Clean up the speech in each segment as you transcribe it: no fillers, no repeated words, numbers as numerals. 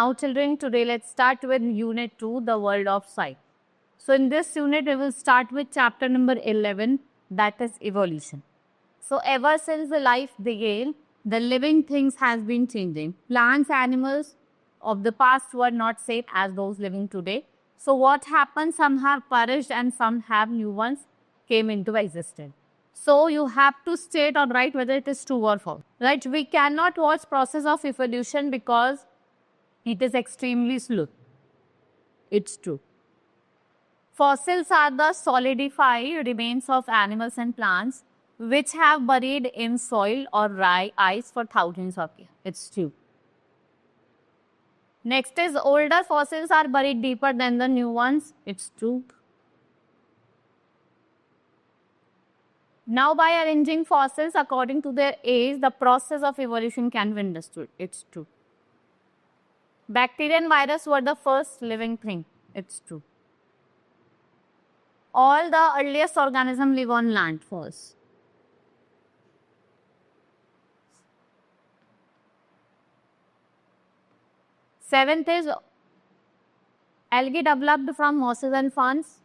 Now children, today let's start with unit 2, the world of sight. So in this unit, we will start with chapter number 11, that is evolution. So ever since the life began, the living things has been changing. Plants, animals of the past were not same as those living today. So what happened? Some have perished and some have new ones came into existence. So you have to state or write whether it is true or false. Right? We cannot watch process of evolution because it is extremely slow. It's true. Fossils are the solidified remains of animals and plants which have buried in soil or ice for thousands of years. It's true. Next is older fossils are buried deeper than the new ones. It's true. Now by arranging fossils according to their age, the process of evolution can be understood. It's true. Bacteria and virus were the first living thing. It's true. All the earliest organisms live on land first. Seventh is algae developed from mosses and ferns.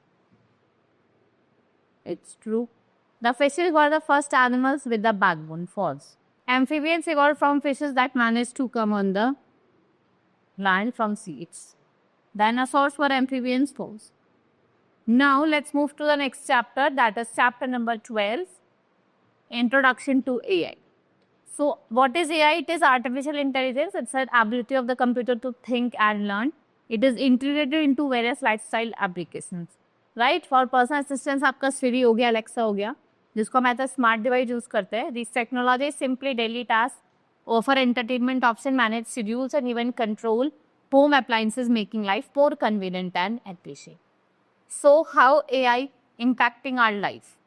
It's true. The fishes were the first animals with the backbone. False. Amphibians evolved from fishes that managed to come on the land from seeds. Dinosaurs were amphibians. False. Now let's move to the next chapter, that is chapter number 12, Introduction to AI. So what is AI? It is artificial intelligence. It's an ability of the computer to think and learn. It is integrated into various lifestyle applications. Right? For personal assistance, आपका Siri हो गया, Alexa हो गया, जिसको हम ऐसा smart device use करते हैं. These technologies simply daily tasks, offer entertainment option, manage schedules, and even control home appliances, making life more convenient and efficient. So how AI impacting our life?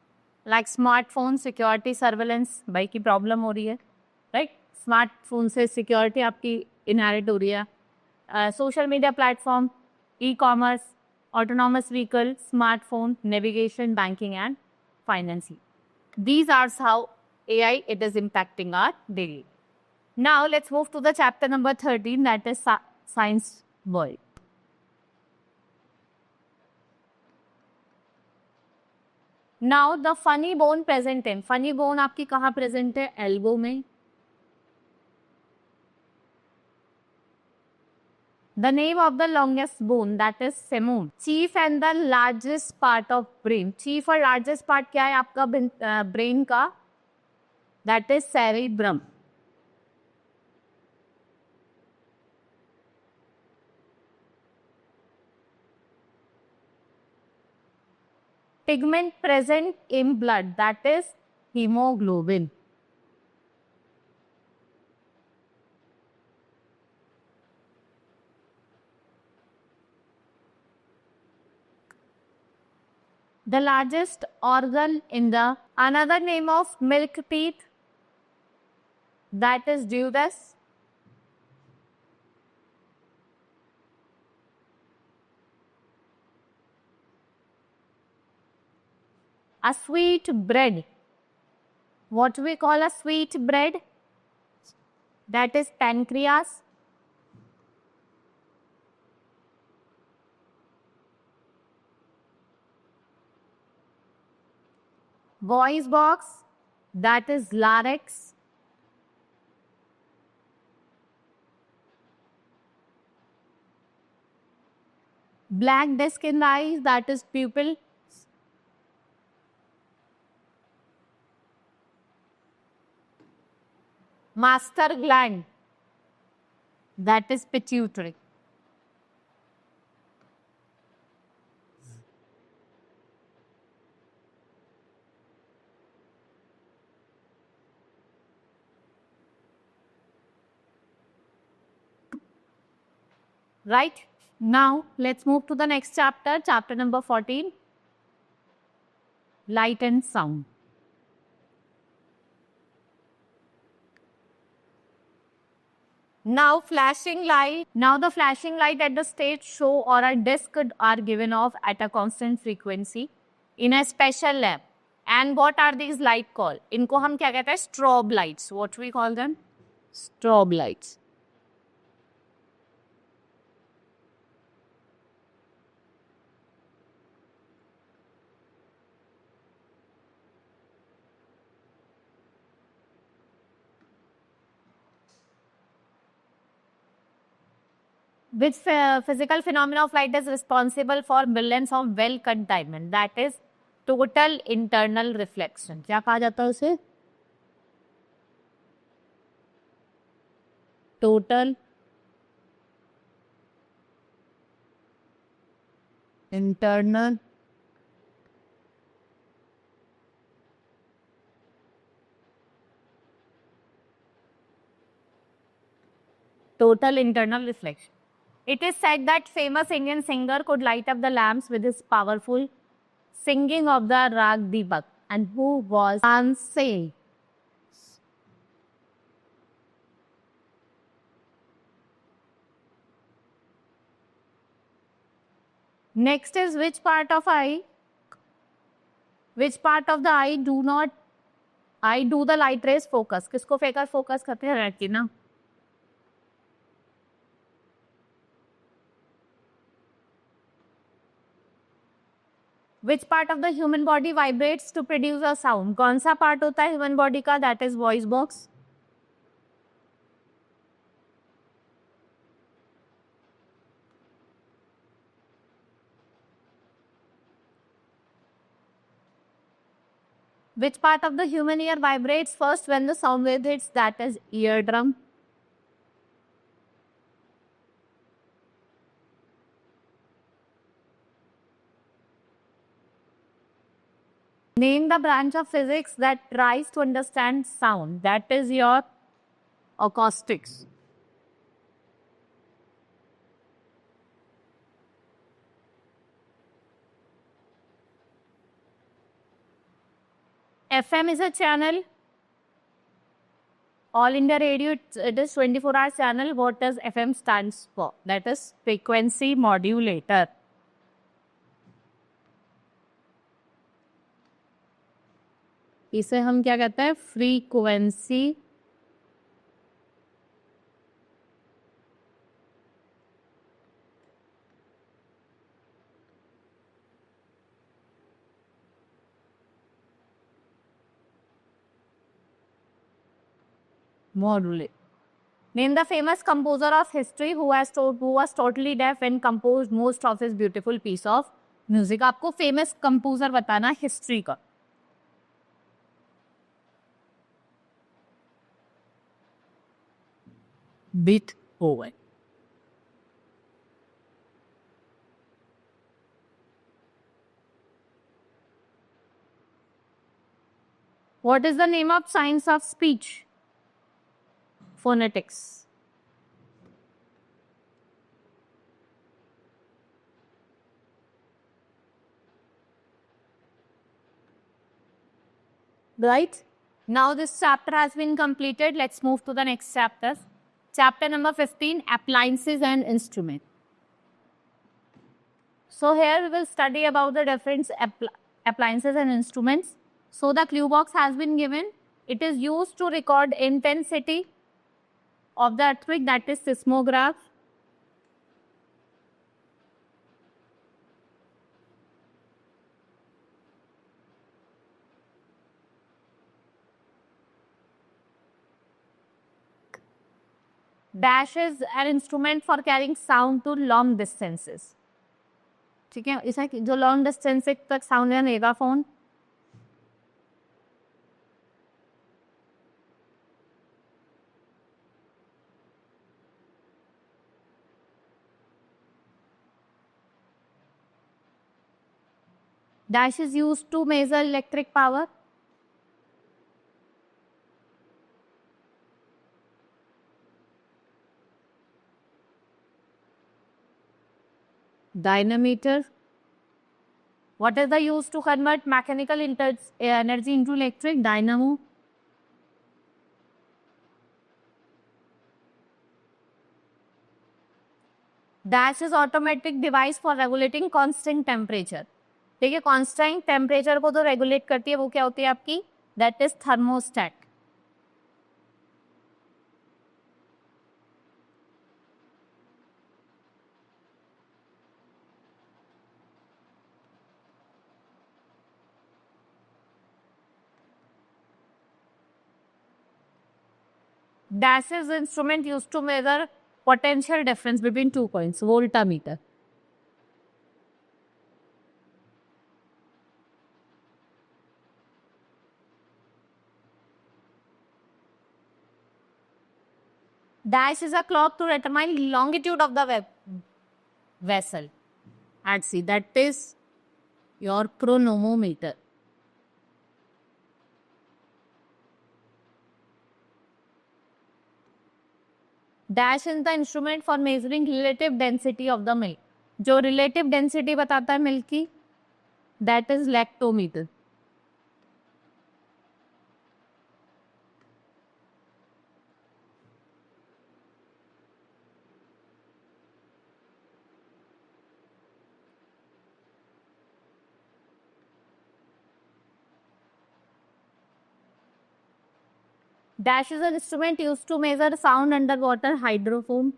Like smartphone, security, surveillance, भाई की problem हो रही है, right? Smartphone से security आपकी inherit हो रही है. Social media platform, e-commerce, autonomous vehicle, smartphone, navigation, banking and financing. These are how AI it is impacting our daily. Now let's move to the chapter number 13, that is science world. Now the funny bone present in. Funny bone आपकी कहाँ present है? Elbow में. The name of the longest bone, that is femur. Chief and the largest part of brain. Chief और largest part क्या है आपका brain का? That is cerebrum. Pigment present in blood, that is hemoglobin. The largest organ in the another name of milk teeth, that is duodenus. A sweet bread. What we call a sweet bread? That is pancreas. Voice box, that is larynx. Black disc in the eyes, that is pupil. Master gland, that is pituitary. Right? Now let's move to the next chapter, chapter number 14, light and sound. Now flashing light. Now the flashing light at the stage show or a disc are given off at a constant frequency in a special lamp. And what are these light called? इनको हम क्या कहते हैं? Strobe lights. What we call them? Strobe lights. Which physical phenomena of light is responsible for millions of well containment? That is total internal reflection. क्या कहा जाता है उसे? Total internal reflection. It is said that famous Indian singer could light up the lamps with his powerful singing of the Rag Deepak. And who was Tansei? Next is which part of eye? Which part of the eye do the light rays focus? किसको फेकर focus करते हैं? Retina. Which part of the human body vibrates to produce a sound? कौन सा part होता है human body का? That is voice box. Which part of the human ear vibrates first when the sound wave hits? That is eardrum. Name the branch of physics that tries to understand sound. That is your acoustics. FM is a channel. All India Radio, it is 24-hour channel. What does FM stands for? That is frequency modulator. इसे हम क्या कहते हैं? Frequency modulator. Name the famous composer of history who was totally deaf and composed most of his beautiful piece of music. आपको famous composer बताना history का. Beethoven. What is the name of science of speech? Phonetics. Right? Now this chapter has been completed. Let's move to the next chapter. Chapter number 15, appliances and instruments. So here we will study about the different appliances and instruments. So the clue box has been given. It is used to record intensity of the earthquake, that is seismograph. Dash is an instrument for carrying sound to long distances. ठीक है, इसे जो long distance तक sound है megaphone. Dash is used to measure electric power. Dynameter. What is the use to convert mechanical energy into electric? Dynamo. Dash is automatic device for regulating constant temperature. देखिए constant temperature को तो regulate करती है, वो क्या होती है आपकी? That is thermostat. Dash is instrument used to measure potential difference between 2 coins, voltmeter. Dash is a clock to determine longitude of the vessel. At sea, that is your chronometer. Dash is the instrument for measuring relative density of the milk. जो relative density बताता है milk की, that is lactometer. Dash is an instrument used to measure sound underwater, hydrophone.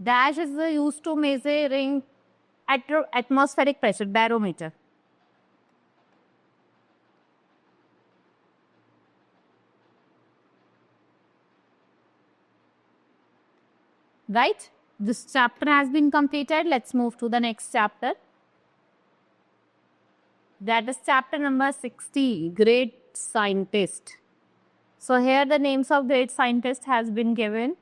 Dash is used to measuring atmospheric pressure, barometer. Right? This chapter has been completed. Let's move to the next chapter. That is chapter number 60, Great Scientist. So here the names of great scientists has been given.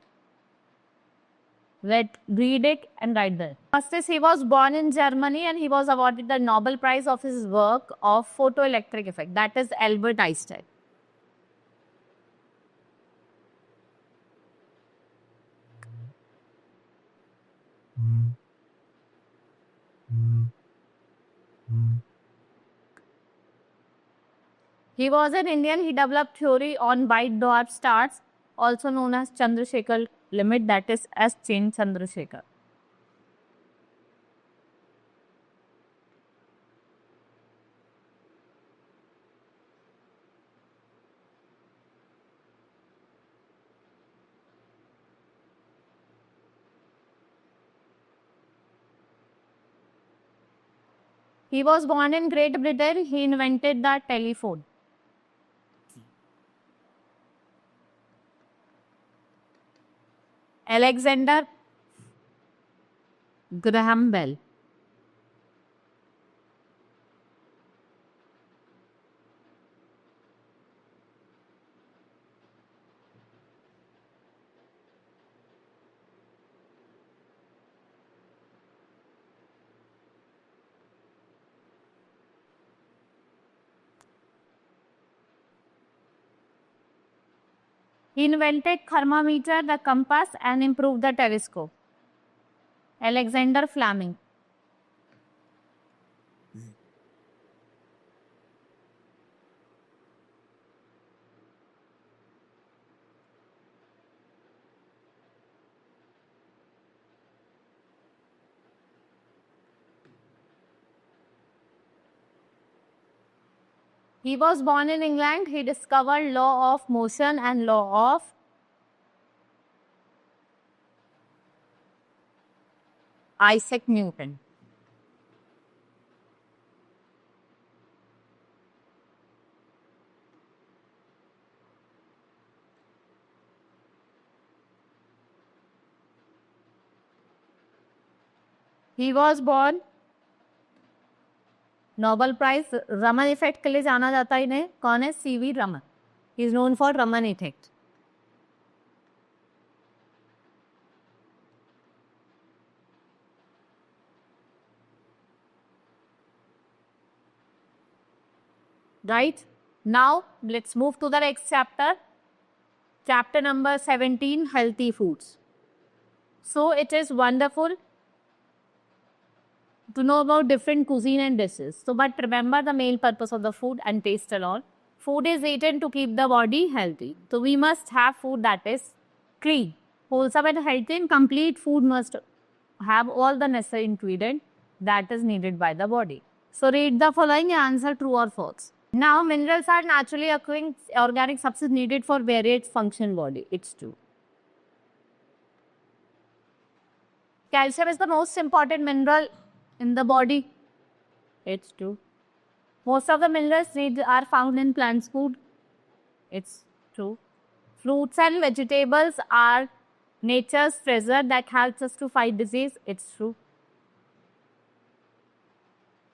Read it and write that. First is he was born in Germany and he was awarded the Nobel Prize of his work of photoelectric effect. That is Albert Einstein. He was an Indian. He developed theory on white dwarf stars, also known as Chandrasekhar limit, that is S. Chandrasekhar. He was born in Great Britain. He invented the telephone. Alexander Graham Bell. He invented thermometer, the compass, and improved the telescope. Alexander Fleming. He was born in England. He discovered law of motion and law of Isaac Newton. He was born Nobel prize Raman effect के लिए जाना जाता है इन्हें. कौन है? CV Raman. He is known for Raman effect. Right? Now, let's move to the next chapter. Chapter number 17, Healthy Foods. So, it is wonderful to know about different cuisine and dishes. So, but remember the main purpose of the food and taste alone. Food is eaten to keep the body healthy. So, we must have food that is clean, wholesome and healthy, and complete food must have all the necessary ingredients that is needed by the body. So, read the following and answer true or false. Now, minerals are naturally occurring organic substances needed for various function body. It's true. Calcium is the most important mineral in the body. It's true. Most of the minerals needs are found in plants' food. It's true. Fruits and vegetables are nature's treasure that helps us to fight disease. It's true.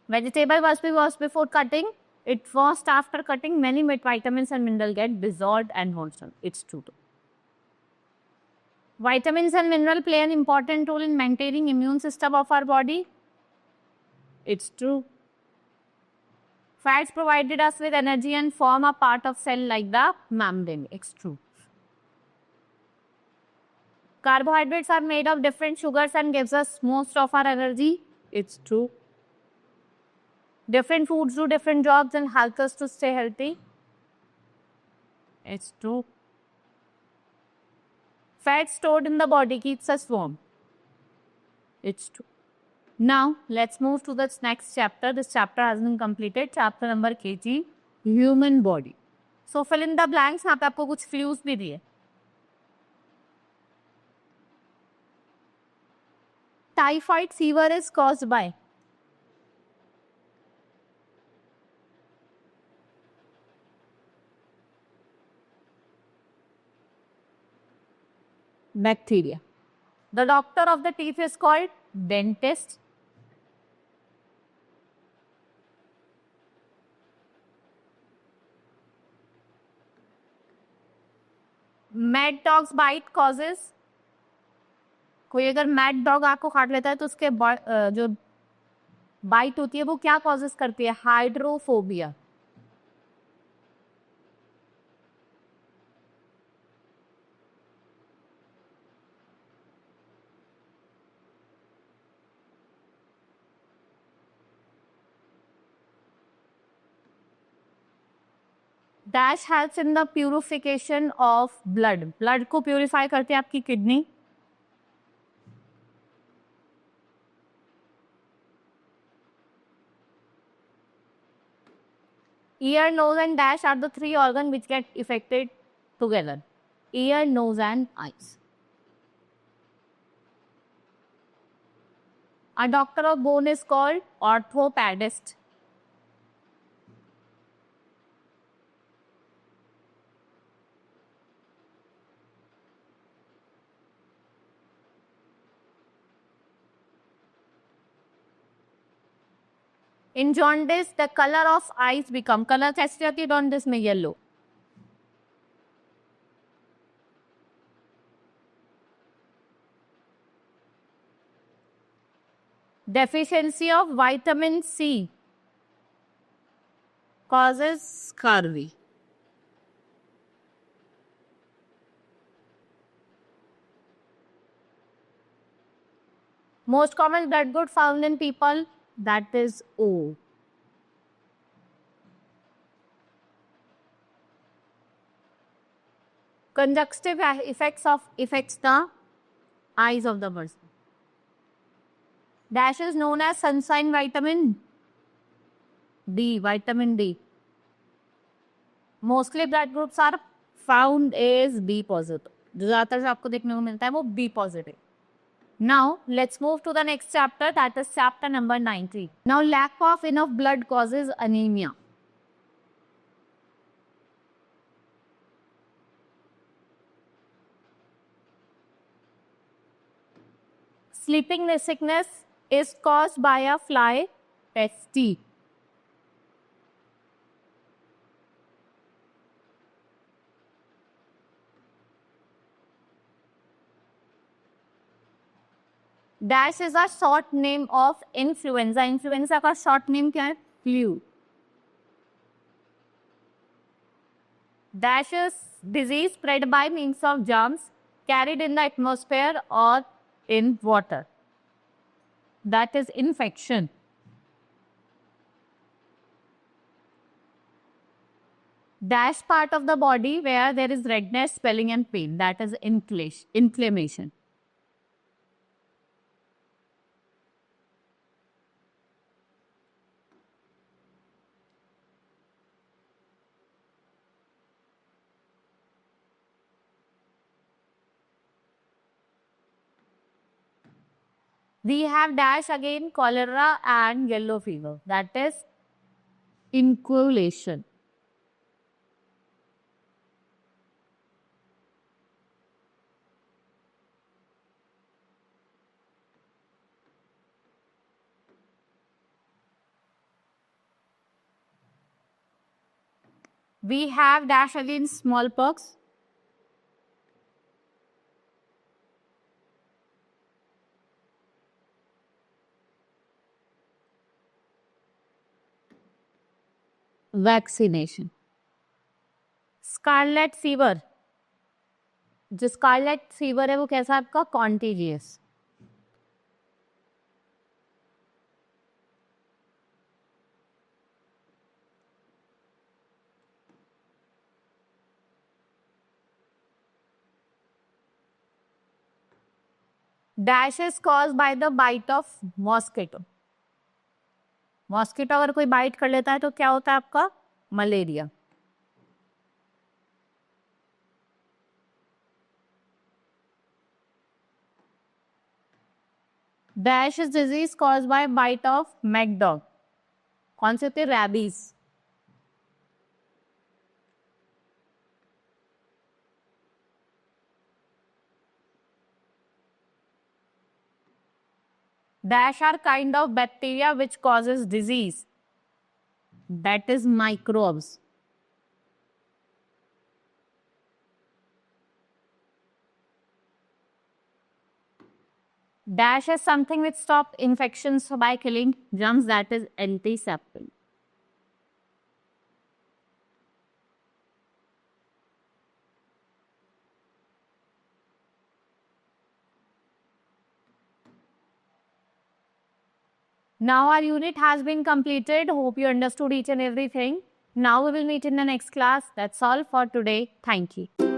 Vegetable must be washed before cutting. It washed after cutting. Many vitamins and minerals get dissolved and moistened. It's true. Vitamins and minerals play an important role in maintaining immune system of our body. It's true. Fats provided us with energy and form a part of cell like the membrane. It's true. Carbohydrates are made of different sugars and gives us most of our energy. It's true. Different foods do different jobs and help us to stay healthy. It's true. Fat stored in the body keeps us warm. It's true. Now, let's move to the next chapter. This chapter has been completed. Chapter number 18, Human Body. So, fill in the blanks. यहाँ पे आपको कुछ clues भी दिए. Typhoid fever is caused by bacteria. The doctor of the teeth is called dentist. Mad dog's bite causes. कोई अगर mad dog आपको काट लेता है तो उसके जो बाइट होती है वो क्या कॉजेस करती है? Hydrophobia. Dash helps in the purification of blood. Blood को प्यूरिफाई करती है आपकी kidney. Ear, nose and dash are the three organs which get affected together. Ear, nose and eyes. A doctor of bone is called orthopedist. In jaundice, the color of eyes become. Color कैसी जाती है jaundice में? Yellow. Deficiency of vitamin C causes scurvy. Most common blood group found in people, that is O. Conjunctive affects the eyes of the person. Dash is known as sunshine vitamin D, vitamin D. Mostly blood groups are found as B positive. जो ज़्यादातर जो आपको देखने को मिलता है वो B positive. Now, let's move to the next chapter, that is chapter number 19. Now, lack of enough blood causes anemia. Sleeping sickness is caused by a fly pest. Dash is a short name of influenza. Influenza का short name क्या है? Flu. Dash is disease spread by means of germs carried in the atmosphere or in water. That is infection. Dash part of the body where there is redness, swelling and pain. That is inflammation. We have dash again, cholera and yellow fever. That is Inculation. We have dash against smallpox. Vaccination. Scarlet fever. जो scarlet fever है वो कैसा है आपका? Contagious. Dash is cause by the bite of mosquito. Mosquito अगर कोई bite कर लेता है तो क्या होता है आपका? Malaria. Dash is disease cause by bite of mad dog. कौन से होते हैं? Rabies. Dash are kind of bacteria which causes disease. That is microbes. Dash is something which stops infections by killing germs. That is antiseptic. Now our unit has been completed. Hope you understood each and everything. Now we will meet in the next class. That's all for today. Thank you.